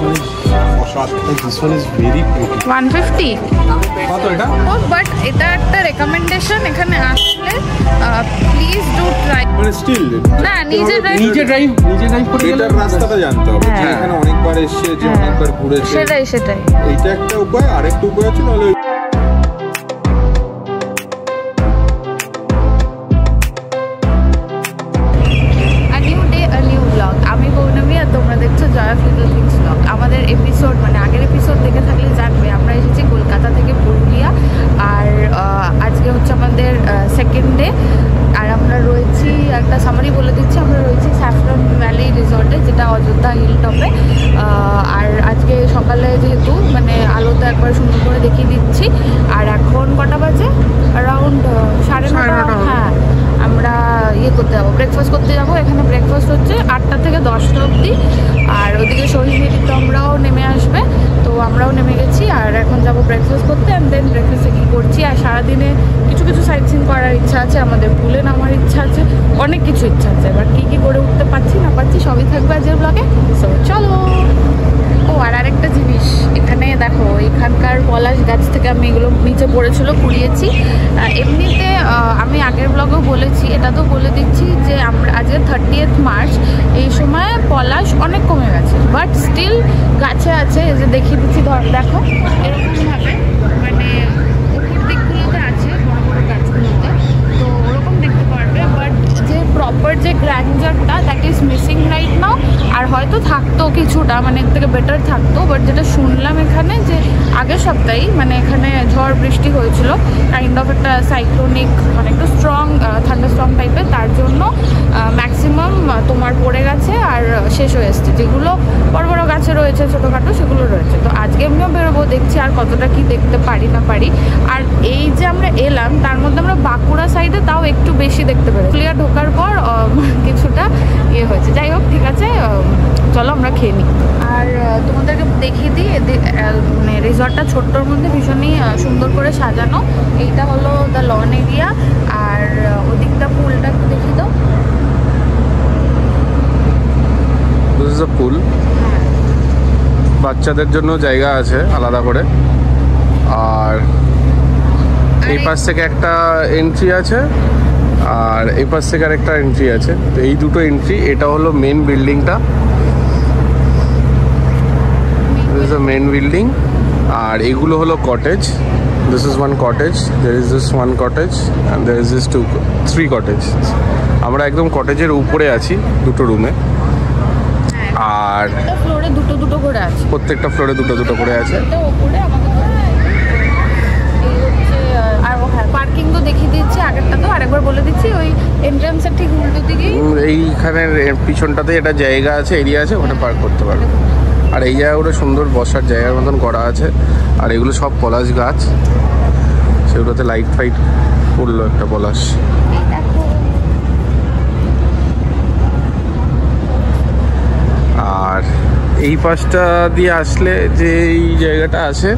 This one is very pretty. 150 কত এটা? ও but এটা একটা রেকমেন্ডেশন, এখানে আসলে প্লিজ ডু ট্রাই। মানে স্টিল না নিজে ড্রাইভ করে গেলে রাস্তাটা জানতে হবে। এখানে অনেকবার এসে যে অনেকবার ঘুরেছে সেটাই এইটা একটা উপায়। আরেকটা উপায় আছে নাহলে আমি পৌর্ণমী আর তোমরা দেখছো জয়া ফিডল থিংস ব্লগ। আমাদের এপিসোড মানে আগের এপিসোড দেখে থাকলে জানবে আমরা এসেছি কলকাতা থেকে পুরুলিয়া, আর আজকে হচ্ছে আমাদের সেকেন্ড ডে। আর আমরা রয়েছি, একটা সামারি বলে দিচ্ছি, আমরা রয়েছি স্যাফরন ভ্যালি রিসর্টে, যেটা অযোধ্যা হিল টপে। আর আজকে সকালে যেহেতু মানে আলোতে একবার সুন্দর করে দেখিয়ে দিচ্ছি। আর এখন কটা বাজে? অ্যারাউন্ড 9:30। হ্যাঁ, আমরা করতে যাবো, ব্রেকফাস্ট করতে যাবো। এখানে ব্রেকফাস্ট হচ্ছে 8টা থেকে 10টা অবধি। আর ওদিকে তোমরাও নেমে আসবে, তো আমরাও নেমে গেছি। আর এখন যাবো ব্রেকফাস্ট করতে, অ্যান্ড দেন ব্রেকফাস্টে কী করছি। আর সারাদিনে কিছু কিছু সাইট সিন করার ইচ্ছা আছে আমাদের, ভুলে নামার ইচ্ছা আছে, অনেক কিছু ইচ্ছা আছে। এবার কী করে উঠতে পারছি না পারছি সবই থাকবে আজকের ব্লগে। সো চলো। ও আর আরেকটা জিনিস, এখানে দেখো এখানকার পলাশ গাছ থেকে আমি এগুলো নিচে পড়েছিল কুড়িয়েছি। এমনিতে আমি আগের ব্লগেও বলেছি, এটা তো বলে দিচ্ছি যে আমরা আজকে 30th মার্চ, এই সময় পলাশ অনেক কমে গেছে, বাট স্টিল গাছে আছে। এই যে দেখিয়ে দিচ্ছি, দেখো এরকমভাবে মানে উপর দিকগুলোতে আছে, বড় বড় গাছগুলোতে, তো ওরকম দেখতে পারবে। বাট যে প্রপার যে গ্র্যান্ডারটা that is missing right now. আর হয়তো থাকতো কিছুটা, মানে এর থেকে বেটার থাকতো, বাট যেটা শুনলাম এখানে যে আগের সপ্তাহেই মানে এখানে ঝড় বৃষ্টি হয়েছিল, কাইন্ড অফ একটা সাইক্লোনিক মানে একটু স্ট্রং থান্ডারস্টর্ম টাইপের, তার জন্য ম্যাক্সিমাম তোমার পড়ে গেছে আর শেষ হয়ে এসছে। যেগুলো বড় বড় গাছে রয়েছে ছোটোখাটো সেগুলো রয়েছে। তো আজকে এমনিও বেরোবো, দেখছি আর কতটা কি দেখতে পারি না পারি। আর এই যে আমরা এলাম তার মধ্যে আমরা বাঁকুড়া সাইডে তাও একটু বেশি দেখতে পেরেছি। পুরুলিয়া ঢোকার পর কিছুটা হয়েছে। যাই হোক, ঠিক আছে, চলো আমরা খেয়ে নিই। আর তোমাদেরকে দেখিয়ে দিই, মানে রিসর্টটা ছোট্টর মধ্যে ভীষণই সুন্দর করে সাজানো। এইটা হলো দ্য লন এরিয়া, আর ওদিকটা পুলটা একটু দেখিয়ে দাও। দিস ইজ আ পুল। বাচ্চাদের জন্য জায়গা আছে আলাদা করে। আর এই পাশ থেকে একটা এন্ট্রি আছে, আর এই পাশ থেকে আরেকটা এন্ট্রি আছে। তো এই দুটো এন্ট্রি, এটা হলো মেন বিল্ডিংটা, this is the main building. আর এগুলো হলো cottage. This is one cottage, there is this one cottage, and there is this 3 cottage. আমরা একদম কটেজের উপরে আছি, দুটো রুমে। আর ফ্লোরে দুটো করে আছে, প্রত্যেকটা ফ্লোরে দুটো করে আছে। আর হ্যাঁ, পার্কিং তো দেখিয়ে দিচ্ছি আগেরটা, তো আরেকবার বলে দিচ্ছি, ওই এন্ট্রান্সের ঠিক উল্টো দিকেই এইখানে পিছনটাতে একটা জায়গা আছে, এরিয়া আছে, ওখানে পার্ক করতে পারবে। আর এই জায়গাগুলো সুন্দর বসার জায়গার মতন করা আছে। আর এগুলো সব পলাশ গাছ, সেগুলোতে লাইট ফাইট পড়লো একটা পলাশ। আর এই পাশটা দিয়ে আসলে যে এই জায়গাটা আছে,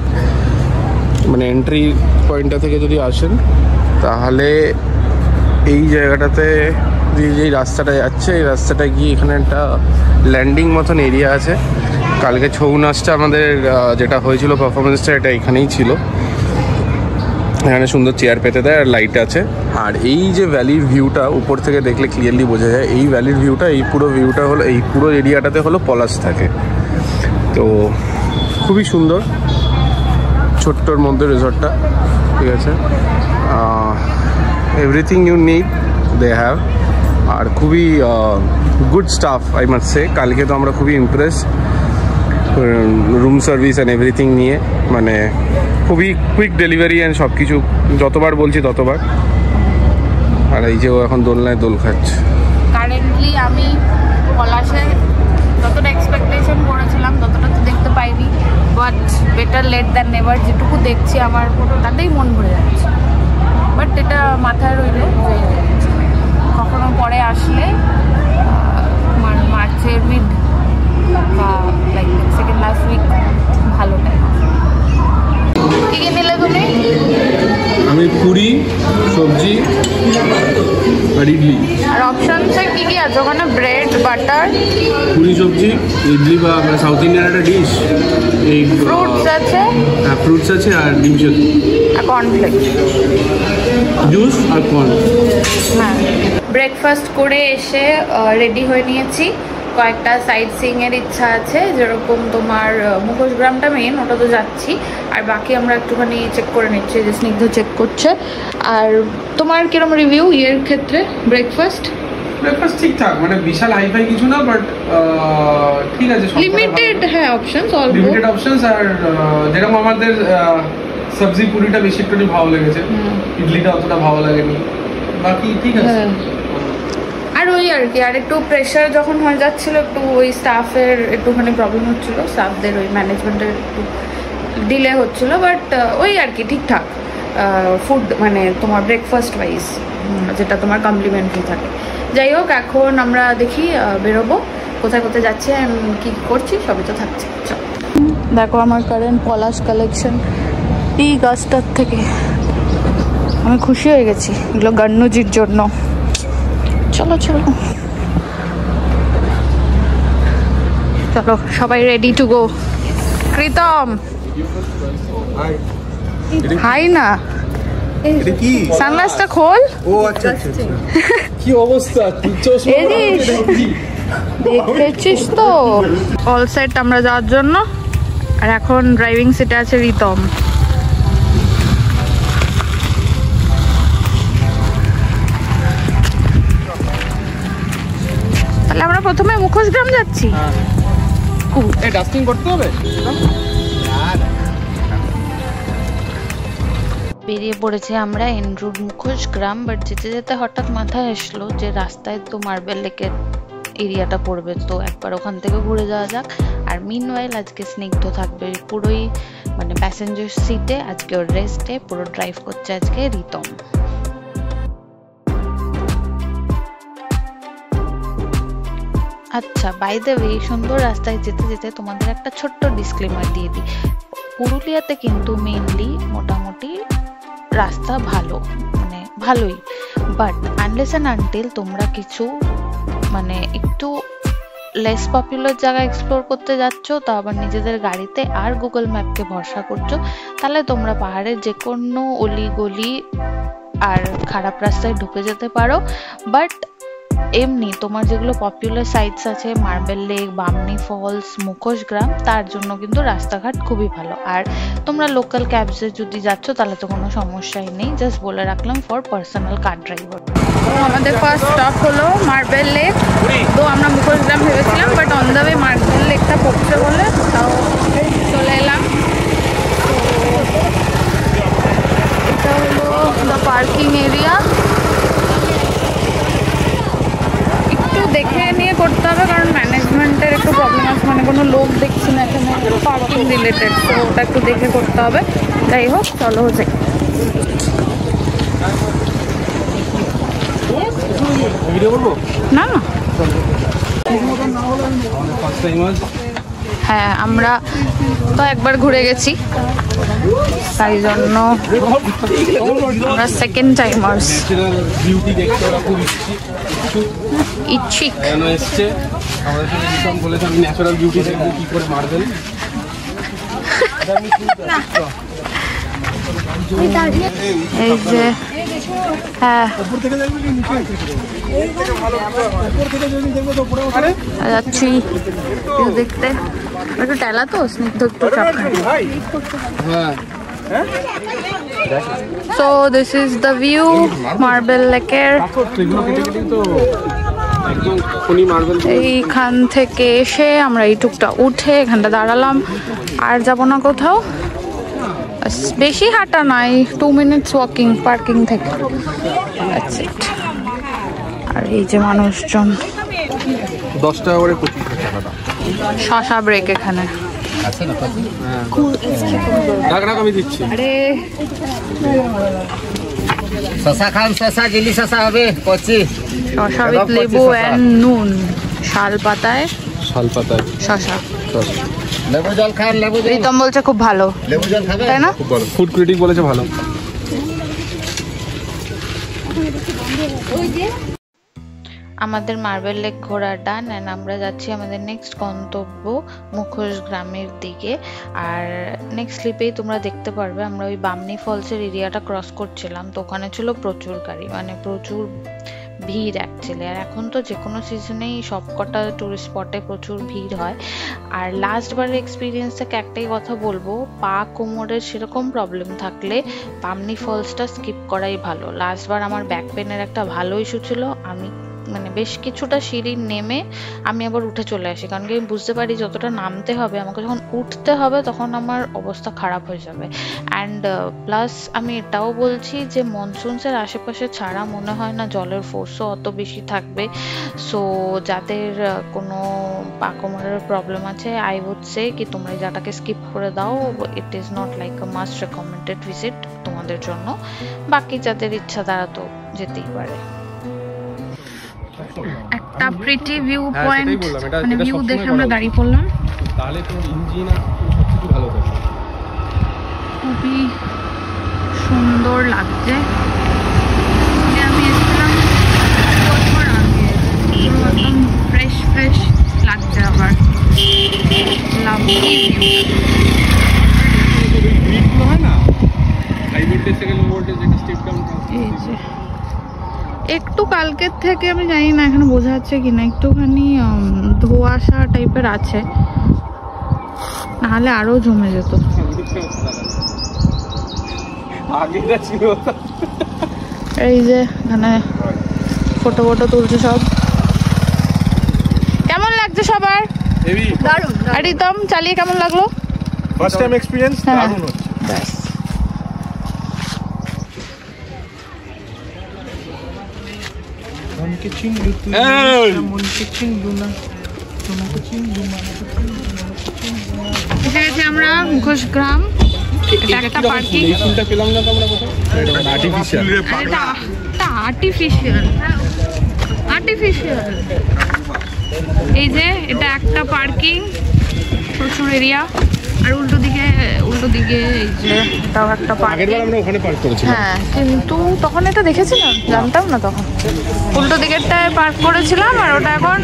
মানে এন্ট্রি পয়েন্টটা থেকে যদি আসেন তাহলে এই জায়গাটাতে যেই রাস্তাটা যাচ্ছে, এই রাস্তাটা গিয়ে এখানে একটা ল্যান্ডিং মতন এরিয়া আছে। কালকে ছৌ নাচটা আমাদের যেটা হয়েছিল পারফরমেন্সটা, এটা এখানেই ছিল। এখানে সুন্দর চেয়ার পেতে দেয় আর লাইট আছে। আর এই যে ভ্যালির ভিউটা উপর থেকে দেখলে ক্লিয়ারলি বোঝা যায়, এই ভ্যালির ভিউটা, এই পুরো ভিউটা হলো, এই পুরো এরিয়াটাতে হলো পলাশ থাকে। তো খুবই সুন্দর, ছোট্টর মধ্যে রিসর্টটা, ঠিক আছে। Everything you need they have. আর খুবই good staff I must say. কালকে তো আমরা খুবই impress, room service and everything নিয়ে, মানে খুবই কুইক ডেলিভারি অ্যান্ড সব কিছু, যতবার বলছি ততবার। আর এই যে ও এখন দোলনায় দোল খাচ্ছে। কারেন্টলি আমি পলাশে যতটা এক্সপেকটেশন করেছিলাম ততটা তো দেখতে পাইনি, but better late than never. যেটুকু দেখছি আমার তাতেই মন ভরে যাচ্ছে। বাট এটা মাথায় রইল যে কখনো পরে আসলে মার্চের মিড বা লাইক সেকেন্ড লাস্ট উইক ভালো টাইম। কী কী নিলে তুমি? আমি পুরি, সবজি আর ইডলি। আর অপশনসে কী কী আছে ওখানে? ব্রেড, বাটার, পুরি, সবজি, ইডলি বা সাউথ ইন্ডিয়ান একটা ডিশ। এই ফ্রুটস আছে, হ্যাঁ ফ্রুটস আছে আর ডিম সেদ্ধ আর কর্নফ্লেক্স, জুস আর কর্ন। হ্যাঁ। ব্রেকফাস্ট করে এসে রেডি হয়ে নিয়েছি। কয়েকটা সাইট সিইং এর ইচ্ছা আছে, যেরকম তোমার মুখোশগ্রামটা মেন, ওটা তো যাচ্ছি, আর বাকি আমরা একটুখানি চেক করে নিচ্ছি, যে স্নিগ্ধ চেক করছে। আর তোমার কিরম রিভিউ এর ক্ষেত্রে? ব্রেকফাস্ট ঠিকঠাক, মানে বিশাল হাইফাই কিছু না, বাট ঠিক আছে, লিমিটেড, হ্যাঁ অপশনস, অল্প লিমিটেড অপশনস। আর যেরকম আমাদের সবজি পুরিটা বেশি একটু ভালো লেগেছে, ইডলিটা অতটা ভালো লাগেনি, বাকি ঠিক আছে। আর ওই আর কি, আর একটু প্রেশার যখন হয়ে যাচ্ছিল, একটু ওই স্টাফের একটুখানি প্রবলেম হচ্ছিল, স্টাফদের ওই ম্যানেজমেন্টের একটু ডিলে হচ্ছিল, বাট ওই আর কি ঠিকঠাক ফুড, মানে তোমার ব্রেকফাস্ট ওয়াইজ যেটা তোমার কমপ্লিমেন্টারি থাকে। যাই হোক, এখন আমরা দেখি বেরোবো, কোথায় কোথায় যাচ্ছি, কি করছি সবই তো থাকছে। চল, দেখো আমার কারেন্ট পলাশ কালেকশন এই গাছটার থেকে আমি খুশি হয়ে গেছি, এগুলো গান্নুজির জন্য। চলো চলো চলো, সবাই ready to go. Pritam hi না, সানগ্লাসটা খোল। ও আচ্ছা আচ্ছা, কি অবস্থা, দেখেছিস তো? অল সেট আমরা যাওয়ার জন্য, আর এখন ড্রাইভিং সিটে আছে রিতম। তাহলে আমরা প্রথমে মুখোশগ্রাম যাচ্ছি। ডাস্টিং করতে হবে। বেরিয়ে পড়েছি আমরা এনরুট মুখোশগ্রাম, বাট যেতে যেতে হঠাৎ মাথায় আসলো যে রাস্তায় তো মার্বেল লেকের এরিয়াটা পড়বে, তো একবার ওখান থেকে ঘুরে যাওয়া যাক। আর মিনওয়াইল আজকে স্নিগ্ধ থাকবে পুরোই মানে প্যাসেঞ্জার সিটে, আজকে ওর রেস্টে, পুরো ড্রাইভ করছে আজকে রিতম। আচ্ছা, বাই দ্য ওয়ে, সুন্দর রাস্তায় যেতে যেতে তোমাদের একটা ছোট্ট ডিসক্লেমার দিয়ে দিই। পুরুলিয়াতে কিন্তু মেইনলি মোটামুটি রাস্তা ভালো, মানে ভালোই, বাট আনলেস অ্যান্ড আনটিল তোমরা কিছু মানে একটু লেস পপুলার জায়গা এক্সপ্লোর করতে যাচ্ছ, তা আবার নিজেদের গাড়িতে আর গুগল ম্যাপকে ভরসা করছো, তাহলে তোমরা পাহাড়ের যে কোনো অলি গলি আর খারাপ রাস্তায় ঢুকে যেতে পারো। বাট এমনি তোমার যেগুলো পপুলার সাইটস আছে, মার্বেল লেক, বামনি ফলস, মুখোশগ্রাম, তার জন্য কিন্তু রাস্তাঘাট খুবই ভালো। আর তোমরা লোকাল ক্যাবসে যদি যাচ্ছ তাহলে তো কোনো সমস্যাই নেই, জাস্ট বলে রাখলাম ফর পার্সোনাল কার ড্রাইভার। আমাদের ফার্স্ট স্টপ হলো মার্বেল লেক, তো আমরা মুখোশগ্রাম ভেবেছিলাম, but on the way marble লেকটা পড়ছে বলে তাও চলে এলাম। এটা হলো দ্য পার্কিং এরিয়া, দেখে নিয়ে করতে হবে, কারণ ম্যানেজমেন্টের একটু প্রবলেম আছে, মানে কোনো লোক দেখছি না এখানে পার্কিং রিলেটেড, তো ওটা একটু দেখে করতে হবে। যাই হোক, চলো যাই। না না, হ্যাঁ আমরা তো একবার ঘুরে গেছি, তাই জন্য আমরা সেকেন্ড টাইমার্স। ইচ্ছিক এসছে আমাদের সাথে রিতম বলেছে আমি ন্যাচারাল বিউটি দেখবো কি করে মার্বেল। এই যে হ্যাঁ যাচ্ছি দেখতে, একটু টেলা তো স্নিগ্ধ একটু চাপ। So this is the view marble লেকের। এইখান থেকে এসে আমরা এই টুকটা উঠে এখানটা দাঁড়ালাম, আর যাব না কোথাও, বেশি হাঁটা নাই, 2 minutes ওয়াকিং পার্কিং থেকে। আর এই যে মানুষজন, 10 টাকা করে শশা ব্রেক এখানে। আমি দিচ্ছি। আরে শশা খান, শশা গেলি শশা হবে 25, শশা উইথ লেবু এন্ড নুন, শাল পাতায় শশা। লেবু জল খান, লেবু জল। রিতম বলছে খুব ভালো, লেবু জল খাবে তাই না? খুব ভালো, ফুড ক্রিটিক বলেছে ভালো। আমাদের মার্বেল লেক ঘোরা ডান, অ্যান্ড আমরা যাচ্ছি আমাদের নেক্সট গন্তব্য মুখোশ গ্রামের দিকে। আর নেক্সট স্লিপেই তোমরা দেখতে পারবে আমরা ওই বামনি ফলসের এরিয়াটা ক্রস করছিলাম, তো ওখানে ছিল প্রচুর গাড়ি, মানে প্রচুর ভিড় অ্যাকচুয়ালি। আর এখন তো যে কোনো সিজনেই সব কটা টুরিস্ট স্পটে প্রচুর ভিড় হয়। আর লাস্টবারের এক্সপিরিয়েন্স থেকে একটাই কথা বলবো, পা কোমরের সেরকম প্রবলেম থাকলে বামনি ফলসটা স্কিপ করাই ভালো। লাস্টবার আমার ব্যাক পেনের একটা ভালো ইস্যু ছিল, আমি মানে বেশ কিছুটা সিঁড়ি নেমে আমি আবার উঠে চলে আসি, কারণ কি আমি বুঝতে পারি যতটা নামতে হবে আমাকে যখন উঠতে হবে তখন আমার অবস্থা খারাপ হয়ে যাবে। অ্যান্ড প্লাস আমি এটাও বলছি যে মনসুনসের আশেপাশে ছাড়া মনে হয় না জলের ফোর্সও অত বেশি থাকবে। সো যাদের কোনো পা কোমরের প্রবলেম আছে, আই উড সে কি তোমরা এই জায়গাটাকে স্কিপ করে দাও। It is not like a must recommended visit তোমাদের জন্য। বাকি যাদের ইচ্ছা তারা তো যেতেই পারে। একটা প্রিটি ভিউ পয়েন্ট, মানে ভিউ দেখে আমরা দাঁড়িয়ে পড়লাম। তাহলে তোমার ইঞ্জিন আর সবকিছু ভালো থাকে। খুবই সুন্দর লাগছে। আমি এসেছিলাম বছর আগে, একদম ফ্রেশ ফ্রেশ লাগছে আবার। লাভলি হয় না হাই ভোল্টেজ থেকে লো ভোল্টেজ একটা স্টেপ ডাউন। এই যে একটু কালকের থেকে আমি জানি না এখানে বোঝা যাচ্ছে কিনা, একটুখানি ধোঁয়াশা টাইপের আছে, নাহলে আরো জমে যেত। এই যে এখানে ফটো ফটো তুলছে সব। কেমন লাগছে সবার? দারুণ। একদম চালিয়ে কেমন লাগলো? ফার্স্ট টাইম এক্সপেরিয়েন্স দারুণ হচ্ছে। ব্যাস। আমরা মুখোশ গ্রাম, এটা একটা পার্কিং। ফুলটা পেলাম না তো আমরা কোথাও? এটা আর্টিফিশিয়াল। এটা আর্টিফিশিয়াল। এই যে এটা একটা পার্কিং, প্রচুর এরিয়া। আর উল্টো দিকে এই যে এটাও একটা পার্কিং। আগেরবার আমরা ওখানে পার্ক করেছিলাম। হ্যাঁ, কিন্তু তখন এটা দেখেছিলাম, জানতাম না তখন। উল্টো দিকেরটায় পার্ক করেছিলাম, আর ওটা এখন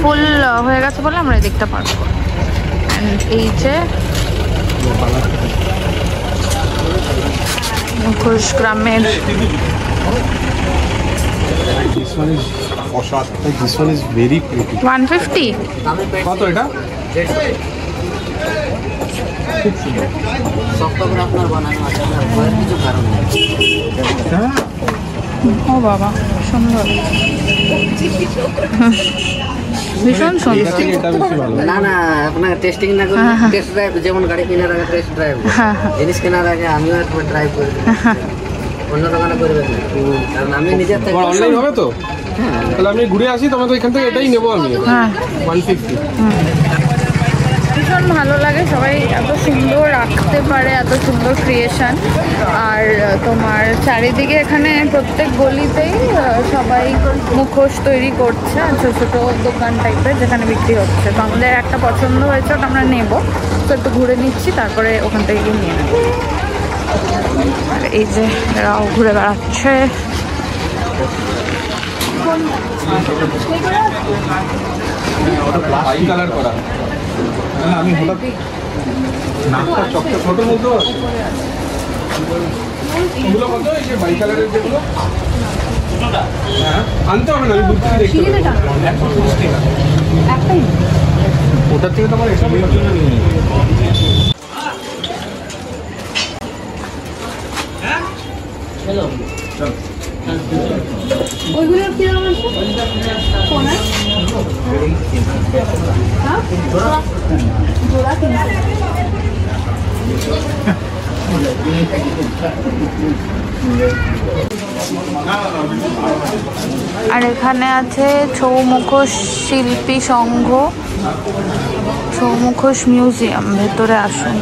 ফুল হয়ে গেছে বলে আমরা দেখতে পারবো। এই যে মুখোশ গ্রামের This one is অসাধারণ। This one is very pretty. 150 কত এটা? সফটওয়্যার আপনার বানানো আছে, আপনার ভয়ের কিছু কারণ নেই। হ্যাঁ। ও বাবা, সুন্দর, ভীষণ সুন্দর। এটা বেশি ভালো। না না, আপনার টেস্টিং না করে টেস্ট ড্রাইভ, যেমন গাড়ি কেনার আগে টেস্ট ড্রাইভ, জিনিস কেনার আগে আমিও একবার ড্রাইভ করে অন্য দোকানে করবেন না, কারণ আমি নিজের থেকে অনলাইন হবে তো। তাহলে আমি ঘুরে আসি, তোমাদের এখান থেকে এটাই নেবো আমি। হ্যাঁ, 150। ভীষণ ভালো লাগে, সবাই এত সুন্দর রাখতে পারে, এত সুন্দর ক্রিয়েশন। আর তোমার চারিদিকে এখানে প্রত্যেক গলিতেই সবাই মুখোশ তৈরি করছে, ছোট ছোট দোকান টাইপের যেখানে বিক্রি হচ্ছে। তো আমাদের একটা পছন্দ হয়েছে, ওটা আমরা নেবো। তো একটু ঘুরে নিচ্ছি, তারপরে ওখান থেকে গিয়ে নিয়ে নেবো। আর এই যে এরাও ঘুরে বেড়াচ্ছে। বাই কালার করা। আমি হঠাৎ নাকটা চকচক ফটো বলতে পারছি। এগুলো কত? এই যে বাই কালারের যেগুলো আনতে হবে না, আমি বুঝতে দেখতে পাবো। 150 টাকা একটাই। ওটার থেকে তো আমার এক্সপিরিয়েন্স জন্য নিয়ে ওইগুলো কিরকম আছে? জোড়া আর এখানে আছে ছৌ মুখোশ শিল্পী সংঘ, ছৌ মুখোশ মিউজিয়াম। ভেতরে আসুন।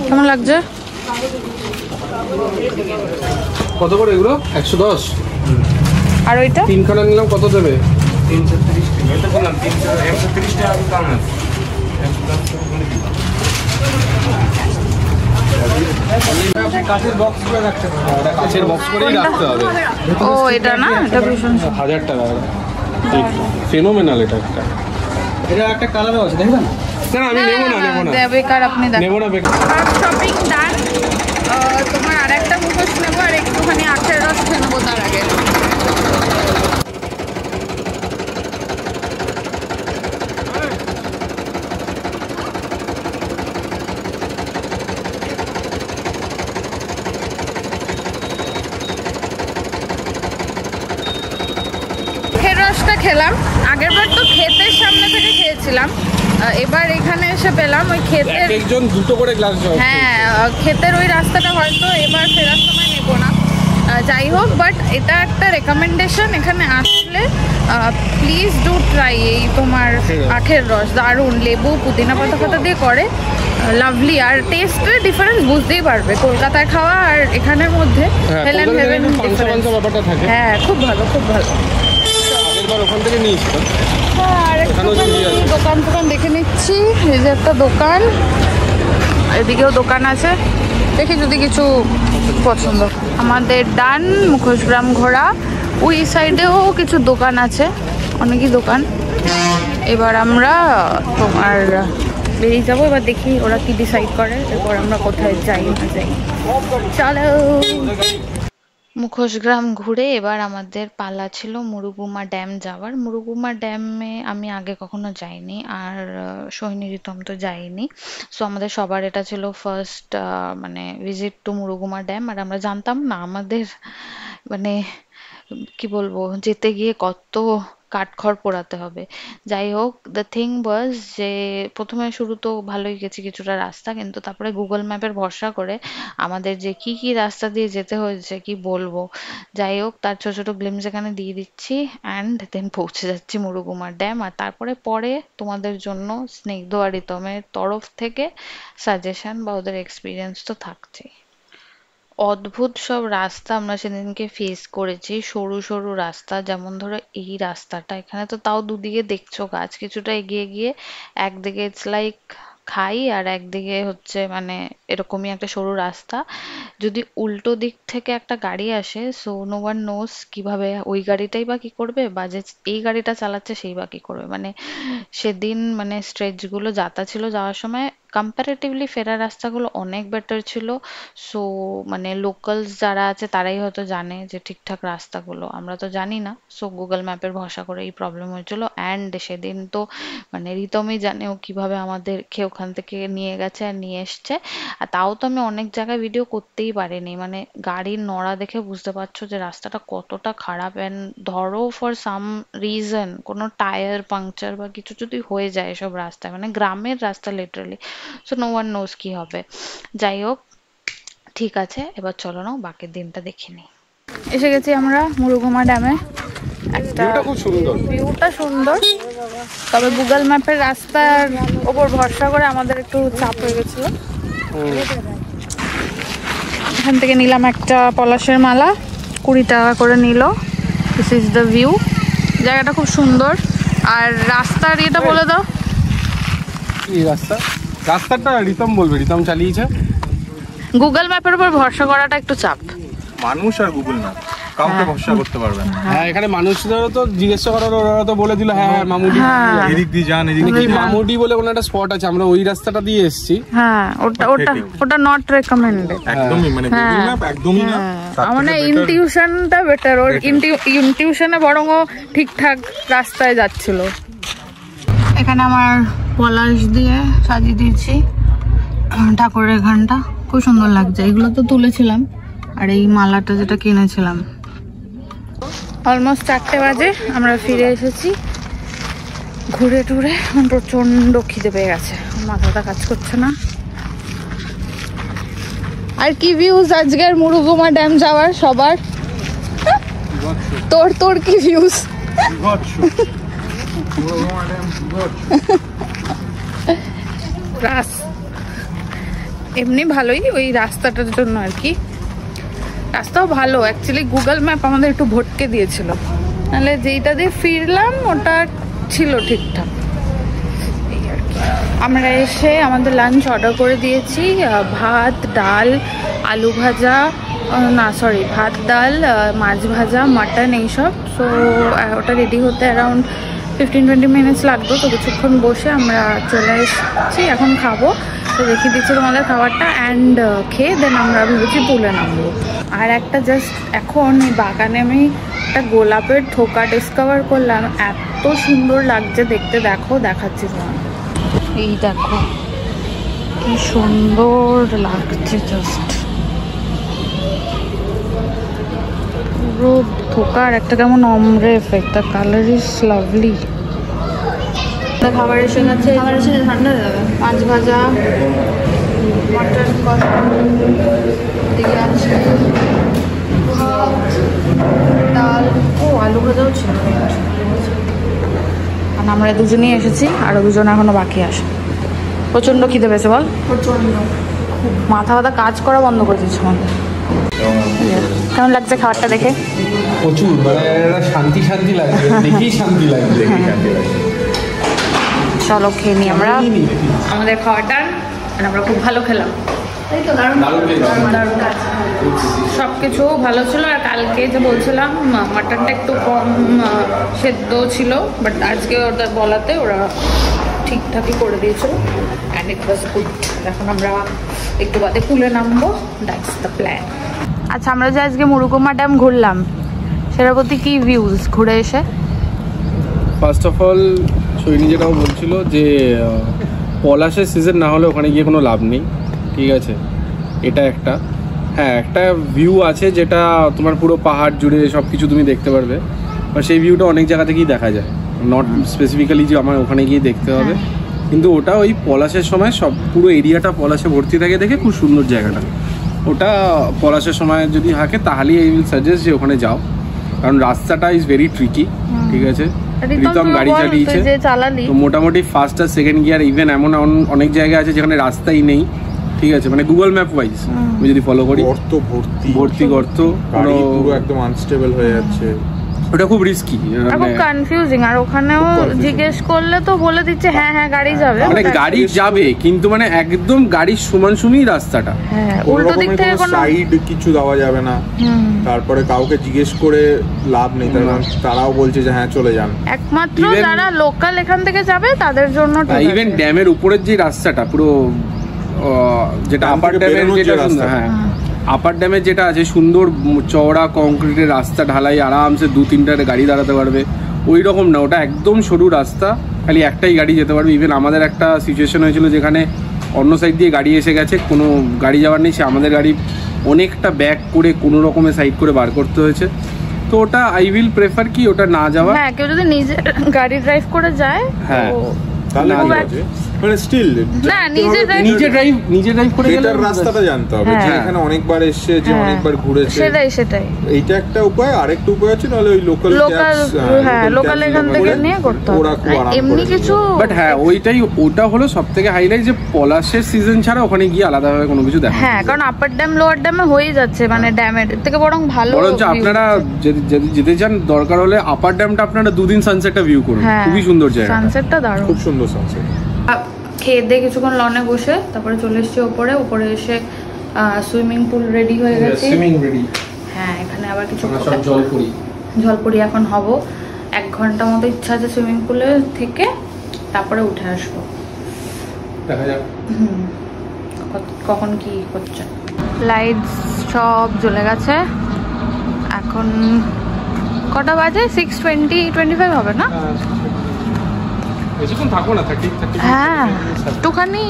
কেমন লাগছে? কত করে এগুলো? 110। আর ওইটা 3খানা নিলাম, কত দেবে? 330 টাকা। এটা বললাম 130 টাকা দাম আছে। কাঁচের বক্স করে রাখতে হবে। এটা কাঁচের বক্স করেই রাখতে হবে। ও এটা না, এটা ভীষণ 1000 টাকা। ফেনোমেনাল এটা একটা। এটা একটা কালারও আছে, দেখবেন? না আমি নেবো না। বেকার, আপনি দেখেন। নেবো না বেকার। শপিং ডান। তোমার আর একটা মুখোশ নেবো আর একটুখানি আখের রস খেয়ে নেবো তার আগে। আখের রসটা খেলাম, আগের বার তো ক্ষেতের সামনে থেকে খেয়েছিলাম, এবার এখানে এসে পেলাম ওই ক্ষেতের, একজন দুটো করে গ্লাস জল। হ্যাঁ ক্ষেতের ওই রাস্তাটা হয়তো এবার ফেরার সময় নেবো না। যাই হোক, বাট এটা একটা রেকমেন্ডেশন, এখানে আসলে প্লিজ ডু ট্রাই এই তোমার আখের রস। দারুণ, লেবু পুদিনা পাতা ফাতা দিয়ে করে, লাভলি। আর টেস্টের ডিফারেন্স বুঝতেই পারবে কলকাতায় খাওয়া আর এখানের মধ্যে। Helen haven difference. ব্যাপারটা থাকে। হ্যাঁ খুব ভালো, খুব ভালো। আগেরবার ওখান থেকে নিয়েছিলাম। হ্যাঁ, আর একটুখানি দোকান টোকান দেখে নিচ্ছি। এই যে একটা দোকান, এদিকেও দোকান আছে, দেখি যদি কিছু পছন্দ। আমাদের ডান মুখোশগ্রাম ঘোরা, ওই সাইডেও কিছু দোকান আছে, অনেকই দোকান। এবার আমরা তোমার বেরিয়ে যাবো, এবার দেখি ওরা কি ডিসাইড করে, এরপর আমরা কোথায় যাই না যাই। চলো। মুখোশগ্রাম ঘুরে এবার আমাদের পালা ছিল মুরুগুমা ড্যাম যাওয়ার। মুরুগুমা ড্যামে আমি আগে কখনো যাইনি, আর সোহিনী রিতম তো যাইনি। সো আমাদের সবার এটা ছিল ফার্স্ট মানে ভিজিট টু মুরুগুমা ড্যাম। আর আমরা জানতাম না, আমাদের মানে কি বলবো, যেতে গিয়ে কত কাঠখড় পোড়াতে হবে। যাই হোক, দ্য থিং ওয়াজ যে প্রথমে শুরু তো ভালোই গেছি কিছুটা রাস্তা, কিন্তু তারপরে গুগল ম্যাপের ভরসা করে আমাদের যে কি কি রাস্তা দিয়ে যেতে হয়েছে কি বলবো। যাই হোক, তার ছোট ছোট গ্লিমস এখানে দিয়ে দিচ্ছি, অ্যান্ড দেন পৌঁছে যাচ্ছি মুরুগুমা ড্যাম। আর তারপরে পরে তোমাদের জন্য স্নিগ্ধ আর রিতমের তরফ থেকে সাজেশন বা ওদের এক্সপিরিয়েন্স তো থাকছেই। অদ্ভুত সব রাস্তা আমরা সেদিনকে ফেস করেছি, সরু সরু রাস্তা, যেমন ধরো এই রাস্তাটা, এখানে তো তাও দুদিকে দেখছো গাছ, কিছুটা এগিয়ে গিয়ে একদিকে ইটস লাইক খাই আর একদিকে হচ্ছে মানে এরকমই একটা সরু রাস্তা। যদি উল্টো দিক থেকে একটা গাড়ি আসে, সো নো ওয়ান নোস কিভাবে ওই গাড়িটাই বা কি করবে, বা যে এই গাড়িটা চালাচ্ছে সেই বা কি করবে। মানে সেদিন মানে স্ট্রেচগুলো যাতা ছিল যাওয়ার সময়, কম্পারেটিভলি ফেরার রাস্তাগুলো অনেক বেটার ছিল। সো মানে লোকালস যারা আছে তারাই হয়তো জানে যে ঠিকঠাক রাস্তাগুলো, আমরা তো জানি না। সো গুগল ম্যাপের ভরসা করে এই প্রবলেম হয়েছিল। অ্যান্ড সেদিন তো মানে রিতমই জানে ও কিভাবে আমাদেরকে ওখান থেকে নিয়ে গেছে আর নিয়ে এসছে। আর তাও তো আমি অনেক জায়গায় ভিডিও করতেই পারিনি, মানে গাড়ির নড়া দেখে বুঝতে পারছো যে রাস্তাটা কতটা খারাপ। অ্যান্ড ধরো ফর সাম রিজন কোনো টায়ার পাংচার বা কিছু যদি হয়ে যায় এসব রাস্তায়, মানে গ্রামের রাস্তা literally, so no one knows কি হবে। যাই হোক, ঠিক আছে, এবার চলো না বাকি দিনটা দেখে নিই। এসে গেছি আমরা মুরুগুমা ড্যামে। একটা খুব সুন্দর, ভিউটা সুন্দর, তবে গুগল ম্যাপের রাস্তার ওপর ভরসা করে আমাদের একটু চাপ হয়ে গেছিল। এখান থেকে নিলাম একটা পলাশের মালা, 20 টাকা করে নিল। দিস ইজ দ্য ভিউ, জায়গাটা খুব সুন্দর। আর রাস্তার এটা বলে দাও, এই রাস্তাটা রিতম বলবে, রিতম চালিয়েছে। গুগল ম্যাপের উপর ভরসা করাটা একটু চাপ। মানুষ আর গুগল ম্যাপ কাউকে ভরসা করতে পারবে না। হ্যাঁ, এখানে মানুষদেরও তো জিজ্ঞেস করার, ওরা তো বলে দিল হ্যাঁ মামুডি, এদিক দিয়ে যান, এদিক কি মামুডি বলে কোনো একটা স্পট আছে, আমরা ওই রাস্তাটা দিয়ে এসেছি। হ্যাঁ, ওটা নট রেকমেন্ডেড একদমই, মানে গুগল ম্যাপ একদমই না। মানে ইনটিউশনটা বেটার, ওর ইনটিউশনে বরং ও ঠিকঠাক রাস্তায় যাচ্ছিল। এখানে আমার পলাশ দিয়ে সাজিয়ে দিয়েছি ঠাকুরের এখানটা, খুব সুন্দর লাগছে। এগুলো তো তুলেছিলাম, আর এই মালাটা যেটা কিনেছিলাম। অলমোস্ট 4টে বাজে, আমরা ফিরে এসেছি ঘুরে টুরে। প্রচন্ড খিদে পেয়ে গেছে, মাথাটা কাজ করছে না। আর কি ভিউজ আজকের মুরুগুমা ড্যাম যাওয়ার সবার? তোর কি ভিউজ? এমনি ভালোই, ওই রাস্তাটার জন্য আর কি। রাস্তাও ভালো অ্যাকচুয়ালি, গুগল ম্যাপ আমাদের একটু ভটকে দিয়েছিল, নাহলে যেইটা দিয়ে ফিরলাম ওটা ছিল ঠিকঠাক। এই আর কি। আমরা এসে আমাদের লাঞ্চ অর্ডার করে দিয়েছি, ভাত, ডাল, আলু ভাজা, না সরি ভাত, ডাল, মাছ ভাজা, মাটন, এইসব। সো ওটা রেডি হতে অ্যারাউন্ড 15-20 মিনিটস লাগতো। তো কিছুক্ষণ বসে আমরা চলে এসেছি, এখন খাবো। তো দেখিয়ে দিচ্ছি তোমাদের খাবারটা, অ্যান্ড খেয়ে দেন আমরা ভেবেছি পুলে নামবো। আর একটা জাস্ট এখন এই বাগানে আমি একটা গোলাপের থোকা ডিসকভার করলাম, এত সুন্দর লাগছে দেখতে। দেখো, দেখাচ্ছি তোমার, এই দেখো কি সুন্দর লাগছে, জাস্ট পুরো থোকার একটা কেমন অমরে effect, the colour is lovely. খাবার এসে গেছে, ঠান্ডা যাবে। মাছ ভাজা, মটন কষা, দিকে আছে ভাত, ডাল, ও আলু ভাজাও ছিল। আর আমরা দুজনেই এসেছি, আরো দুজন এখনো বাকি আসে। প্রচন্ড খিদে পেয়েছে বল, প্রচন্ড, মাথা ব্যথা কাজ করা বন্ধ করে দিচ্ছে আমাদের। কেমন লাগছে খাবারটা দেখে? প্রচুর, মানে শান্তি শান্তি লাগছে, দেখেই শান্তি লাগছে। চলো খেয়ে নিই আমরা, আমাদের খাওয়াটা আমরা খুব ভালো খেলাম, তাই তো? সব কিছু ভালো ছিল। আর কালকে যে বলছিলাম মাটনটা একটু কম সেদ্ধ ছিল, বাট আজকে ওদের বলাতে ওরা ঠিকঠাকই করে দিয়েছিল, অ্যান্ড ইট ওয়াজ গুড। এখন আমরা একটু বাদে পুলে নামবো, দ্যাটস দ্য প্ল্যান। আচ্ছা, আমরা যে আজকে মুরুকুমা ড্যাম ঘুরলাম, সেটার প্রতি কি ভিউজ ঘুরে এসে? ফার্স্ট অফ অল সৈনী যেটাও বলছিল যে পলাশের সিজন না হলে ওখানে গিয়ে কোনো লাভ নেই, ঠিক আছে? এটা একটা, হ্যাঁ একটা ভিউ আছে যেটা তোমার পুরো পাহাড় জুড়ে সব কিছু তুমি দেখতে পারবে, বা সেই ভিউটা অনেক জায়গা থেকেই দেখা যায়, নট স্পেসিফিক্যালি যে আমার ওখানে গিয়ে দেখতে হবে। কিন্তু ওটা ওই পলাশের সময় সব পুরো এরিয়াটা পলাশে ভর্তি থাকে দেখে খুব সুন্দর জায়গাটা। ওটা পলাশের সময় যদি থাকে তাহলেই আই উইল সাজেস্ট যে ওখানে যাও, কারণ রাস্তাটা ইজ ভেরি ট্রিকি, ঠিক আছে? প্রীতম গাড়ি চালিয়েছে, তো মোটামুটি ফার্স্ট আর সেকেন্ড গিয়ার, ইভেন এমন অনেক জায়গা আছে যেখানে রাস্তাই নেই, ঠিক আছে? মানে গুগল ম্যাপ ওয়াইজ আমি যদি ফলো করি, গর্ত ভর্তি গর্ত, পুরো একদম আনস্টেবল হয়ে যাচ্ছে। ওটা খুব রিস্কি, খুব কনফিউজিং। আর ওখানেও জিজ্ঞেস করলে তো বলে দিচ্ছে হ্যাঁ হ্যাঁ গাড়ি যাবে, মানে গাড়ি যাবে কিন্তু মানে একদম গাড়ির সমান রাস্তাটা, হ্যাঁ উল্টো দিক থেকে কোনো সাইড কিছু দেওয়া যাবে না। তারপরে কাউকে জিজ্ঞেস করে লাভ নেই, কারণ তারাও বলছে যে হ্যাঁ চলে যান। একমাত্র যারা লোকাল এখান থেকে যাবে তাদের জন্য। ইভেন ড্যামের উপরের যে রাস্তাটা পুরো, যেটা আপার ড্যামের যেটা, হ্যাঁ আপার ড্যামের যেটা আছে সুন্দর চওড়া কংক্রিটের রাস্তা, ঢালাই, আরামসে 2-3টা গাড়ি দাঁড়াতে পারবে, ওই রকম না, ওটা একদম সরু রাস্তা, খালি একটাই গাড়ি যেতে পারবে। ইভেন আমাদের একটা সিচুয়েশন হয়েছিল যেখানে অন্য সাইড দিয়ে গাড়ি এসে গেছে, কোনো গাড়ি যাওয়ার নেই, সে আমাদের গাড়ি অনেকটা ব্যাক করে কোনো রকমের সাইড করে বার করতে হয়েছে। তো ওটা আই উইল প্রেফার কি ওটা না যাওয়া। হ্যাঁ, কেউ যদি নিজে গাড়ি ড্রাইভ করে যায়, হ্যাঁ তাহলে মানে স্টিল না নিজে ড্রাইভ করে গেলে রাস্তাটা জানতে হবে, যে এখানে অনেকবার এসেছে, যে অনেকবার ঘুরেছে, সেটাই এইটা একটা উপায়। আরেকটা উপায় আছে, নাহলে ওই লোকাল এখান থেকে নিয়ে করতে হবে, এমনি কিছু। বাট হ্যাঁ ওটা হলো সবথেকে হাইলাইট, যে পলাশের সিজন ছাড়া ওখানে গিয়ে আলাদাভাবে কোনো কিছু দেখা। হ্যাঁ, কারণ আপার ড্যাম লোয়ার ড্যামে হয়ে যাচ্ছে, মানে ড্যামের থেকে বরং ভালো। বরঞ্চ আপনারা যদি যেতে চান, দরকার হলে আপার ড্যামটা আপনারা 2 দিন সানসেটটা ভিউ করুন, খুবই সুন্দর জায়গা, সানসেটটা দারুণ, খুব সুন্দর সানসেট। খেয়ে দিয়ে কিছুক্ষণ লনে বসে তারপরে চলে এসেছি উপরে এসে সুইমিং পুল রেডি হয়ে গেছে। হ্যাঁ, এখানে আবার কিছু জলপুরি এখন হব। 1 ঘন্টা মতো ইচ্ছা আছে সুইমিং পুলে থেকে, তারপরে উঠে আসবো, দেখা যাক কখন কি হচ্ছে। লাইট সব জ্বলে গেছে। এখন কটা বাজে? 6:20-25 হবে না? হ্যাঁ, একটুখানি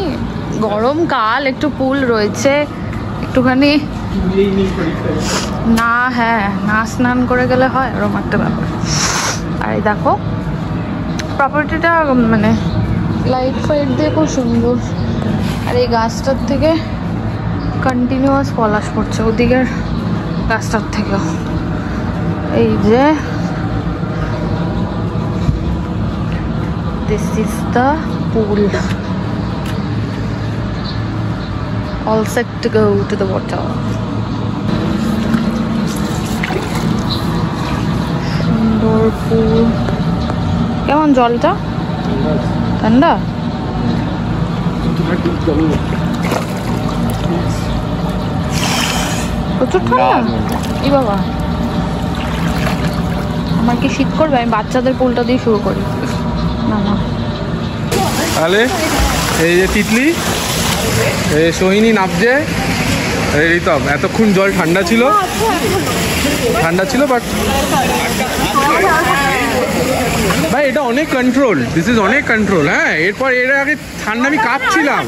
গরমকাল, একটু পুল রয়েছে, একটুখানি না, হ্যাঁ না স্নান করে গেলে হয়, ওরকম একটা ব্যাপার। আর এই দেখো প্রপার্টিটা, মানে লাইট ফাইট দিয়ে খুব সুন্দর। আর এই গাছটার থেকে কন্টিনিউয়াস পলাশ পড়ছে, ওদিকের গাছটার থেকেও। এই যে this is the pool. all set to go to the water. সুন্দর পুল। কেমন জলটা? ঠান্ডা? প্রচুর ঠান্ডা? এই বাবা, আমার কি শীত করবে? আমি বাচ্চাদের পুলটা দিয়ে শুরু করি। না না, তাহলে এই যে তিতলি, এই সোহিনী নাবছে, এই রিতম। এতক্ষণ জল ঠান্ডা ছিল বাট ভাই এটা অনেক কন্ট্রোল, দিস ইজ অনেক কন্ট্রোল। হ্যাঁ, এরপর এর আগে ঠান্ডা আমি কাঁপছিলাম।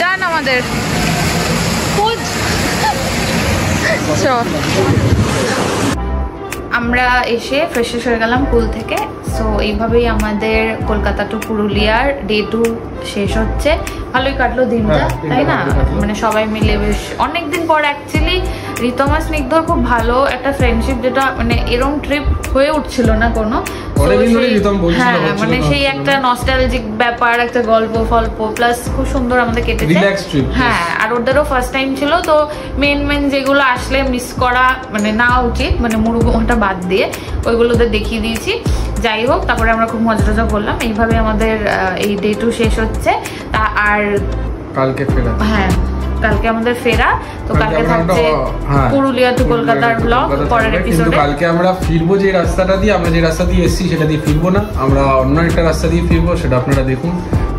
ডান আমাদের। আমরা এসে ফ্রেশ হয়ে গেলাম পুল থেকে। সো এইভাবেই আমাদের কলকাতা টু পুরুলিয়ার ডে 2 শেষ হচ্ছে। ভালোই কাটলো দিনটা, তাই না? মানে সবাই মিলে বেশ অনেকদিন পর অ্যাকচুয়ালি রিতমা স্নিগ্ধর খুব ভালো একটা ফ্রেন্ডশিপ, যেটা মানে এরকম ট্রিপ হয়ে উঠছিল না কোনো। হ্যাঁ, মানে সেই একটা নস্টালজিক ব্যাপার, একটা গল্প ফল্প প্লাস খুব সুন্দর আমাদের কেটেছে। হ্যাঁ, আর ওদেরও ফার্স্ট টাইম ছিল, তো মেন যেগুলো আসলে মিস করা মানে না উচিত, মানে মুরুগুমাটা বাদ দিয়ে ওইগুলোতে দেখিয়ে দিয়েছি। যাই হোক, তারপরে আমরা খুব মজা টজা করলাম। এইভাবে আমাদের এই ডে 2 শেষ হচ্ছে। তা আর কালকে ফেরা। হ্যাঁ, কালকে আমাদের ফেরা। তো কালকে থাকছে পুরুলিয়া টু কলকাতার ব্লগ পরের এপিসোডে। কালকে আমরা ফিরবো যে রাস্তাটা দিয়ে, আমরা যে রাস্তা দিয়ে এসেছি সেটা দিয়ে ফিরবো না, আমরা অন্য একটা রাস্তা দিয়ে ফিরবো, সেটা আপনারা দেখুন।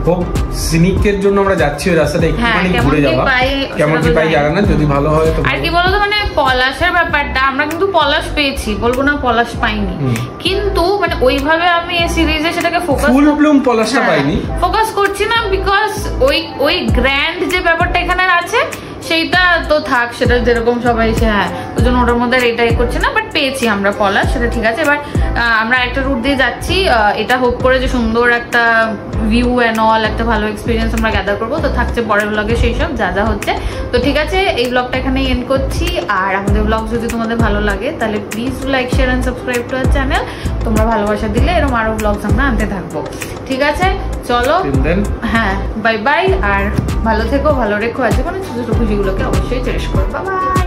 খুব সিনিকের জন্য আমরা যাচ্ছি ওই রাস্তাটা একটুখানি ঘুরে যাওয়া, কেমন কি পাই জানা না, যদি ভালো হয় তো। আর কি বলতো, মানে পলাশের ব্যাপারটা, আমরা কিন্তু পলাশ পেয়েছি, বলবো না পলাশ পাইনি, কিন্তু মানে ওইভাবে আমি এই সিরিজে সেটাকে ফোকাস ফুল ব্লুম পলাশটা পাইনি, ফোকাস করছি না, বিকজ ওই গ্র্যান্ড যে ব্যাপারটা এখানে আছে সেইটা তো থাক, সেটা যেরকম সবাই হ্যাঁ, ওই জন্য ওটার মধ্যে এটাই করছে না। বাট পেয়েছি আমরা পলাশ, সেটা ঠিক আছে। এবার আমরা একটা রুট দিয়ে যাচ্ছি, এটা হোপ করে যে সুন্দর একটা ভিউ অ্যান্ড অল, একটা ভালো এক্সপিরিয়েন্স আমরা গ্যাদার করবো। তো থাকছে পরের ব্লগে সেই সব যা হচ্ছে। তো ঠিক আছে, এই ব্লগটা এখানেই এন্ড করছি। আর আমাদের ব্লগ যদি তোমাদের ভালো লাগে তাহলে please like share and subscribe to our channel. তোমরা ভালোবাসা দিলে এরকম আরো ব্লগস আমরা আনতে থাকবো। ঠিক আছে, চলো, হ্যাঁ, বাই বাই। আর ভালো থেকো, ভালো রেখো। আছে কোনো ছোট ছোট খুশিগুলোকে অবশ্যই চেষ্টা করো। Bye bye.